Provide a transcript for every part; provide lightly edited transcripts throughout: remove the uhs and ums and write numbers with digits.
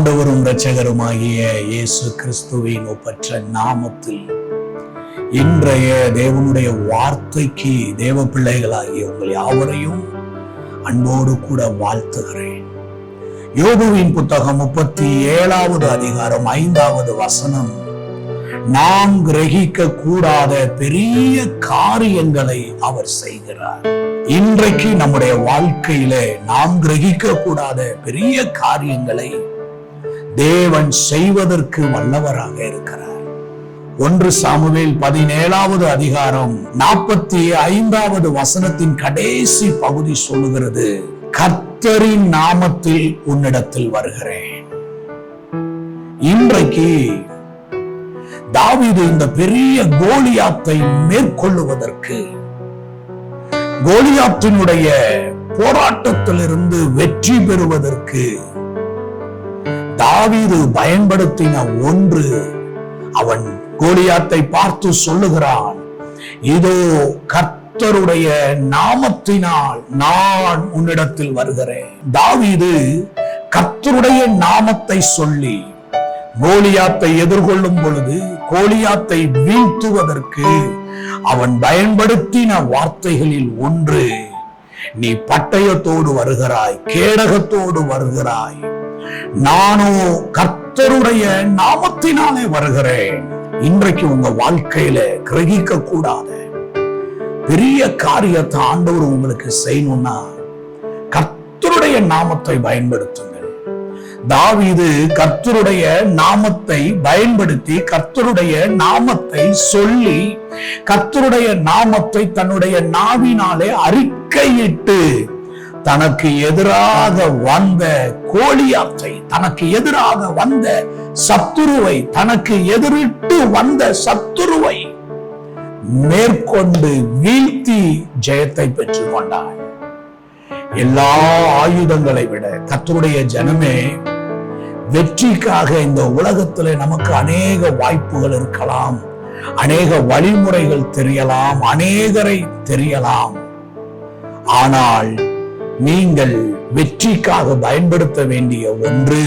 ஆண்டவரும் இரட்சகருமாகிய இயேசு கிறிஸ்துவின் ஒப்பற்ற நாமத்தில் இன்றைய தேவனுடைய வார்த்தைக்கு தேவ பிள்ளைகளாகிய உங்கள் யாவரையும் அன்போடு கூட வாழ்த்துகிறேன். யோபுவின் புத்தகம் 37வது அதிகாரம் 5வது வசனம், நாம் கிரகிக்க கூடாத பெரிய காரியங்களை அவர் செய்கிறார். இன்றைக்கு நம்முடைய வாழ்க்கையில நாம் கிரகிக்க கூடாத பெரிய காரியங்களை தேவன் செய்வதற்கு வல்லவராக இருக்கிறார். 1 சாமுவேல் 17வது அதிகாரம் 45வது வசனத்தின் கடைசி பகுதி சொல்லுகிறது, கர்த்தரின் நாமத்தில் உன்னிடத்தில் வருகிறேன். இன்றைக்கு தாவீது இந்த பெரிய கோலியாத்தை மேற்கொள்ளுவதற்கு, கோலியாத்தினுடைய போராட்டத்திலிருந்து வெற்றி பெறுவதற்கு தாவீது பயன்படுத்தின ஒன்று, அவன் கோலியாத்தை பார்த்து சொல்லுகிறான், இதோ கர்த்தருடைய நாமத்தினால் நான் உன்னிடத்தில் வருகிறேன். தாவீது கர்த்தருடைய நாமத்தை சொல்லி கோலியாத்தை எதிர்கொள்ளும் பொழுது, கோலியாத்தை வீழ்த்துவதற்கு அவன் பயன்படுத்தின வார்த்தைகளில் ஒன்று, நீ பட்டயத்தோடு வருகிறாய், கேடகத்தோடு வருகிறாய், நானோ கர்த்தருடைய நாமத்தினாலே வருகிறேன். இன்றைக்கு உங்க வாழ்க்கையில கிரகிக்க கூடாத பெரிய காரியத்தை ஆண்டவர் உங்களுக்கு செய்யணும்னா கர்த்தருடைய நாமத்தை பயன்படுத்துங்கள். தாவீது கர்த்தருடைய நாமத்தை பயன்படுத்தி, கர்த்தருடைய நாமத்தை சொல்லி, கர்த்தருடைய நாமத்தை தன்னுடைய நாவினாலே அறிக்கையிட்டு, தனக்கு எதிராக வந்த கோலியாத்தை, தனக்கு எதிராக வந்த சத்துருவை, தனக்கு எதிரிட்டு வந்த சத்துருவை மேற்கொண்டு வீழ்த்தி ஜெயத்தை பெற்றுக் கொண்டார். எல்லா ஆயுதங்களை விட கர்த்தருடைய ஜனமே, வெற்றிக்காக இந்த உலகத்திலே நமக்கு அநேக வாய்ப்புகள் இருக்கலாம், அநேக வழிமுறைகள் தெரியலாம், அநேகரை தெரியலாம். ஆனால் நீங்கள் வெற்றிக்காக பயன்படுத்த வேண்டிய ஒன்று,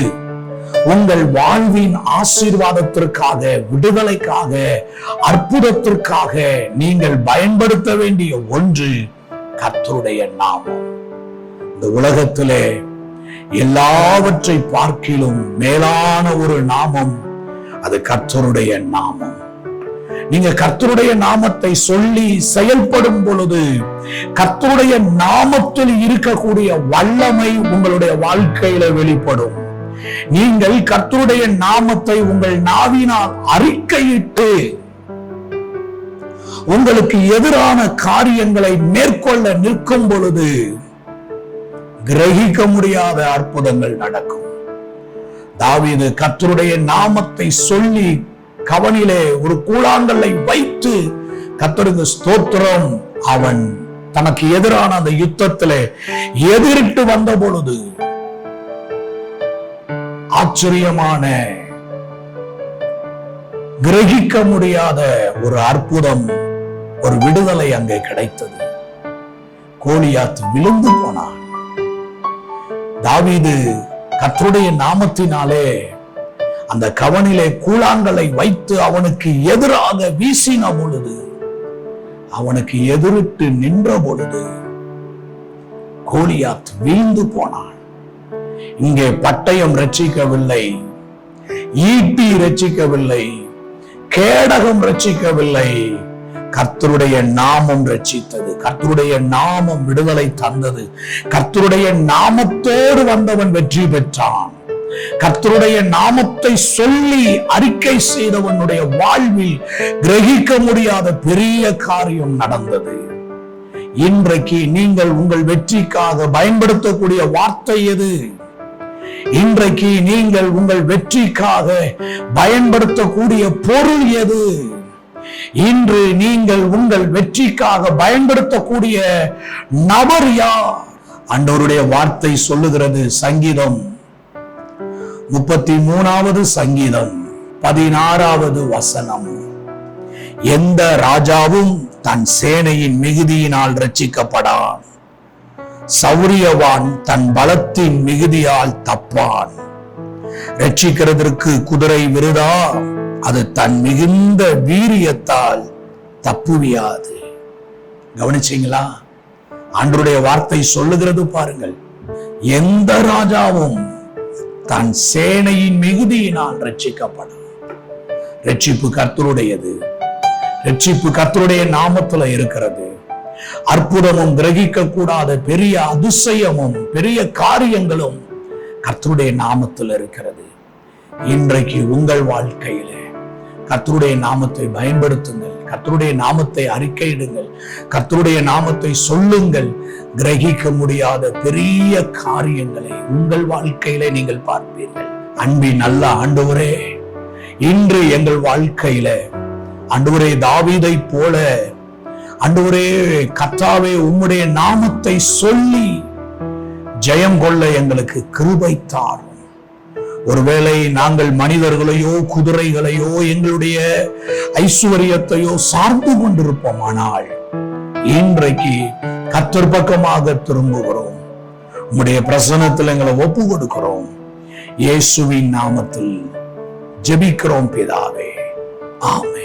உங்கள் வாழ்வின் ஆசீர்வாதத்திற்காக, விடுதலைக்காக, அற்புதத்திற்காக நீங்கள் பயன்படுத்த வேண்டிய ஒன்று கர்த்தருடைய நாமம். இந்த உலகத்திலே எல்லாவற்றை பார்க்கிலும் மேலான ஒரு நாமம், அது கர்த்தருடைய நாமம். நீங்க கர்த்தருடைய நாமத்தை சொல்லி செயல்படும் பொழுது, கர்த்தருடைய நாமத்தில் இருக்கக்கூடிய வல்லமை உங்களுடைய வாழ்க்கையில வெளிப்படும். நீங்கள் கர்த்தருடைய நாமத்தை உங்கள் நாவினால் அறிக்கையிட்டு உங்களுக்கு எதிரான காரியங்களை மேற்கொள்ள நிற்கும் பொழுது கிரகிக்க முடியாத அற்புதங்கள் நடக்கும். தாவீது கர்த்தருடைய நாமத்தை சொல்லி கவனிலே ஒரு கூழாங்கல்லை வைத்து, கர்த்தருக்கு ஸ்தோத்திரம், அவன் தனக்கு எதிரான அந்த யுத்தத்திலே எதிரிட்டு வந்த பொழுது ஆச்சரியமான, கிரகிக்க முடியாத ஒரு அற்புதம், ஒரு விடுதலை அங்கே கிடைத்தது. கோலியாத் விழுந்து போனான். தாவீது கர்த்தருடைய நாமத்தினாலே அந்த கவனிலே கூழாங்கலை வைத்து அவனுக்கு எதிராக வீசின பொழுது, அவனுக்கு எதிரிட்டு நின்ற பொழுது கோலியாத் வீழ்ந்து போனான். இங்கே பட்டயம் ரட்சிக்கவில்லை, ஈட்டி ரட்சிக்கவில்லை, கேடகம் ரட்சிக்கவில்லை, கர்த்தருடைய நாமம் ரட்சித்தது. கர்த்தருடைய நாமம் விடுதலை தந்தது. கர்த்தருடைய நாமத்தோடு வந்தவன் வெற்றி பெற்றான். கர்த்தருடைய நாமத்தை சொல்லி அறிக்கை செய்தவனுடைய வாழ்வில் கிரகிக்க முடியாத பெரிய காரியம் நடந்தது. இன்றைக்கு நீங்கள் உங்கள் வெற்றிக்காக பயன்படுத்தக்கூடிய வார்த்தை எது? இன்றைக்கு நீங்கள் உங்கள் வெற்றிக்காக பயன்படுத்தக்கூடிய பொருள் எது? இன்று நீங்கள் உங்கள் வெற்றிக்காக பயன்படுத்தக்கூடிய நபர் யார்? ஆண்டவருடைய வார்த்தை சொல்லுகிறது. சங்கீதம் 33வது சங்கீதம் 16வது வசனம், எந்த ராஜாவும் தன் சேனையின் மிகுதியினால் ரட்சிக்கப்படான், சௌரியவான் தன் பலத்தின் மிகுதியால் தப்பான். ரட்சிக்கிறதற்கு குதிரை விருதா? அது தன் மிகுந்த வீரியத்தால் தப்புவியாது. கவனிச்சீங்களா? ஆண்டவருடைய வார்த்தை சொல்லுகிறது பாருங்கள், எந்த ராஜாவும் தன் சேனையின் மிகுதியினால் ரட்சிக்கப்படும். ரட்சிப்பு கர்த்தருடையது. ரட்சிப்பு கர்த்தருடைய நாமத்துல இருக்கிறது. அற்புதமும் கிரகிக்க கூடாத பெரிய அதிசயமும் பெரிய காரியங்களும் கர்த்தருடைய நாமத்தில் இருக்கிறது. இன்றைக்கு உங்கள் வாழ்க்கையில கர்த்தருடைய நாமத்தை பயன்படுத்துங்கள். கர்த்தருடைய நாமத்தை அறிக்கையிடுங்கள். கர்த்தருடைய நாமத்தை சொல்லுங்கள். கிரகிக்க முடியாத பெரிய காரியங்களை உங்கள் வாழ்க்கையில நீங்கள் பார்ப்பீர்கள். அன்பின் நல்ல ஆண்டவரே, இன்று எங்கள் வாழ்க்கையில ஆண்டவரே தாவீதை போல ஆண்டவரே கர்த்தாவே உம்முடைய நாமத்தை சொல்லி ஜெயம் கொள்ள எங்களுக்கு கிருபை தாரும். ஒருவேளை நாங்கள் மனிதர்களையோ குதிரைகளையோ எங்களுடைய ஐஸ்வர்யத்தையோ சார்ந்து கொண்டிருப்போமானால் இன்றைக்கு கர்த்தர் பக்கமாக திரும்புகிறோம். உம்முடைய பிரசன்னத்தில் எங்களை ஒப்பு கொடுக்கிறோம். இயேசுவின் நாமத்தில் ஜெபிக்கிறோம் பிதாவே, ஆமென்.